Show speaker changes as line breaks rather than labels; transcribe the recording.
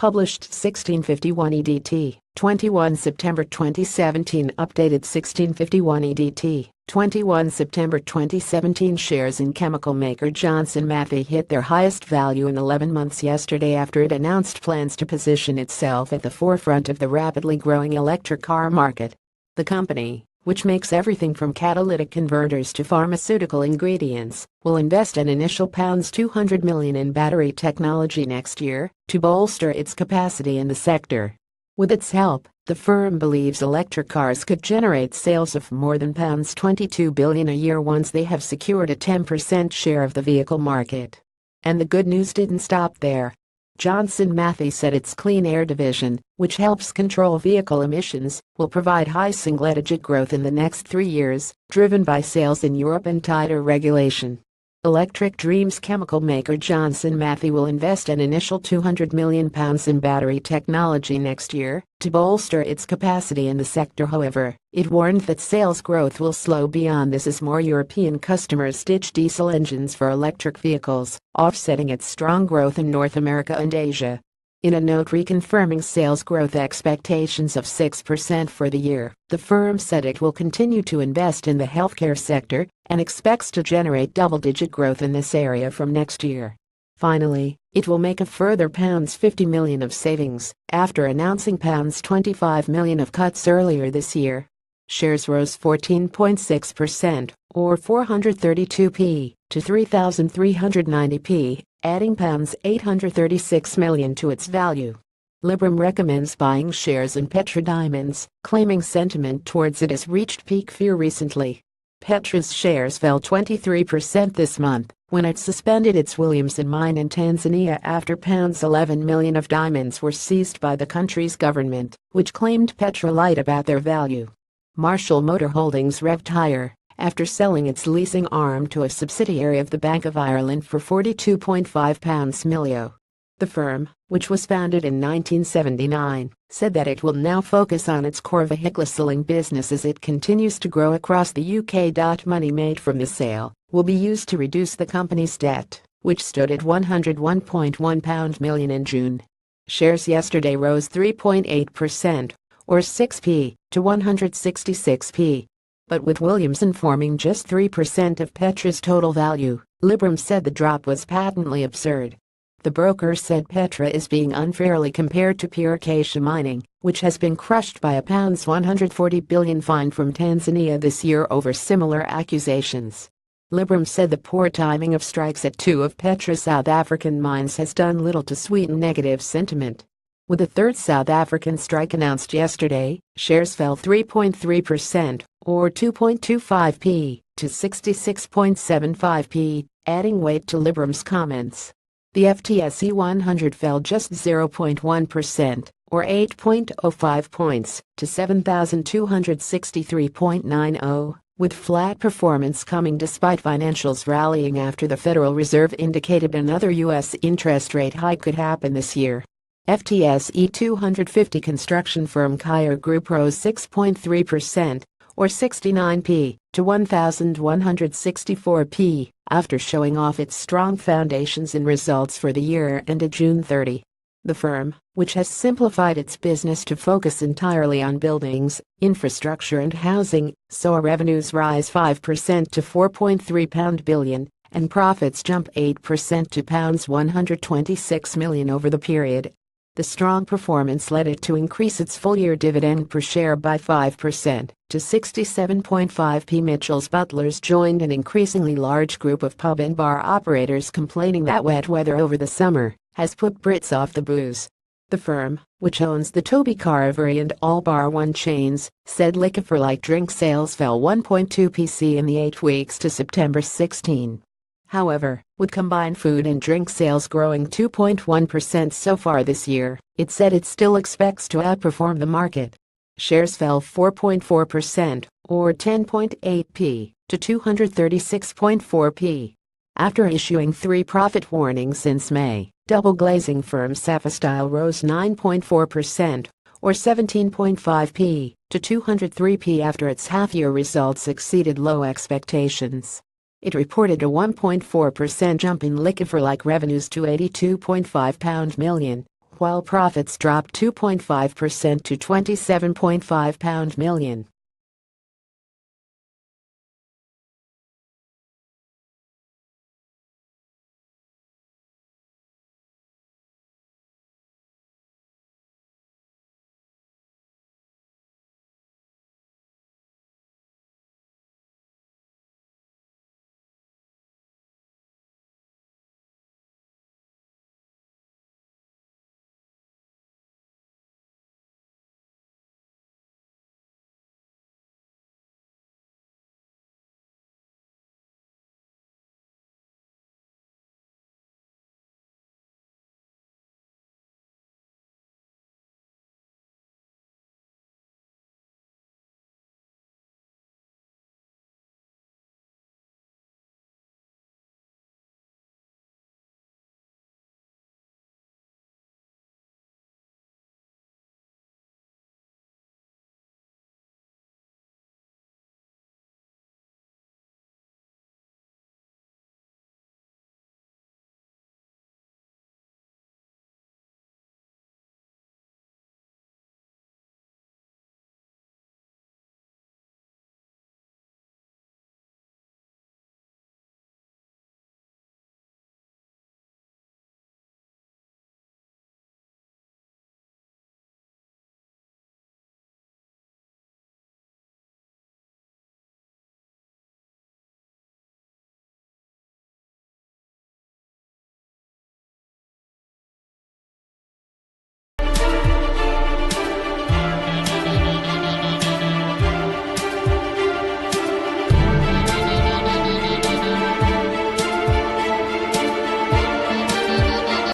Published 1651 EDT, 21 September 2017. Updated 1651 EDT, 21 September 2017. Shares in chemical maker Johnson Matthey hit their highest value in 11 months yesterday after it announced plans to position itself at the forefront of the rapidly growing electric car market. The company, which makes everything from catalytic converters to pharmaceutical ingredients, will invest an initial £200 million in battery technology next year to bolster its capacity in the sector. With its help, the firm believes electric cars could generate sales of more than £22 billion a year once they have secured a 10% share of the vehicle market. And the good news didn't stop there. Johnson Matthey said its Clean Air division, which helps control vehicle emissions, will provide high single-digit growth in the next 3 years, driven by sales in Europe and tighter regulation. Electric Dreams chemical maker Johnson Matthey will invest an initial £200 million in battery technology next year to bolster its capacity in the sector. However, it warned that sales growth will slow beyond this as more European customers ditch diesel engines for electric vehicles, offsetting its strong growth in North America and Asia. In a note reconfirming sales growth expectations of 6% for the year, the firm said it will continue to invest in the healthcare sector and expects to generate double-digit growth in this area from next year. Finally, it will make a further £50 million of savings after announcing £25 million of cuts earlier this year. Shares rose 14.6%, or 432p, to 3,390p, adding £836 million to its value. Liberum recommends buying shares in Petra Diamonds, claiming sentiment towards it has reached peak fear recently. Petra's shares fell 23% this month when it suspended its Williamson mine in Tanzania after £11 million of diamonds were seized by the country's government, which claimed Petra lied about their value. Marshall Motor Holdings revved higher after selling its leasing arm to a subsidiary of the Bank of Ireland for £42.5 million. The firm, which was founded in 1979, said that it will now focus on its core vehicle selling business as it continues to grow across the UK. Money made from the sale will be used to reduce the company's debt, which stood at £101.1 million in June. Shares yesterday rose 3.8%, or 6p, to 166p. But with Williamson forming just 3% of Petra's total value, Liberum said the drop was patently absurd. The broker said Petra is being unfairly compared to pure Acacia Mining, which has been crushed by a £140 billion fine from Tanzania this year over similar accusations. Liberum said the poor timing of strikes at 2 of Petra's South African mines has done little to sweeten negative sentiment. With a third South African strike announced yesterday, shares fell 3.3%, or 2.25p, to 66.75p, adding weight to Liberum's comments. The FTSE 100 fell just 0.1%, or 8.05 points, to 7,263.90, with flat performance coming despite financials rallying after the Federal Reserve indicated another U.S. interest rate hike could happen this year. FTSE 250 construction firm Kaya Group rose 6.3%, or 69p, to 1,164p, after showing off its strong foundations in results for the year ended June 30. The firm, which has simplified its business to focus entirely on buildings, infrastructure and housing, saw revenues rise 5% to £4.3 billion, and profits jump 8% to £126 million over the period. The strong performance led it to increase its full-year dividend per share by 5% to 67.5p. Mitchell's Butlers joined an increasingly large group of pub and bar operators complaining that wet weather over the summer has put Brits off the booze. The firm, which owns the Toby Carvery and All Bar One chains, said liquor-for-like drink sales fell 1.2% in the 8 weeks to September 16. However, with combined food and drink sales growing 2.1% so far this year, it said it still expects to outperform the market. Shares fell 4.4%, or 10.8p, to 236.4p. After issuing 3 profit warnings since May, double glazing firm Sapphire rose 9.4%, or 17.5p, to 203p after its half-year results exceeded low expectations. It reported a 1.4% jump in liquor-for-like revenues to £82.5 million, while profits dropped 2.5% to £27.5 million.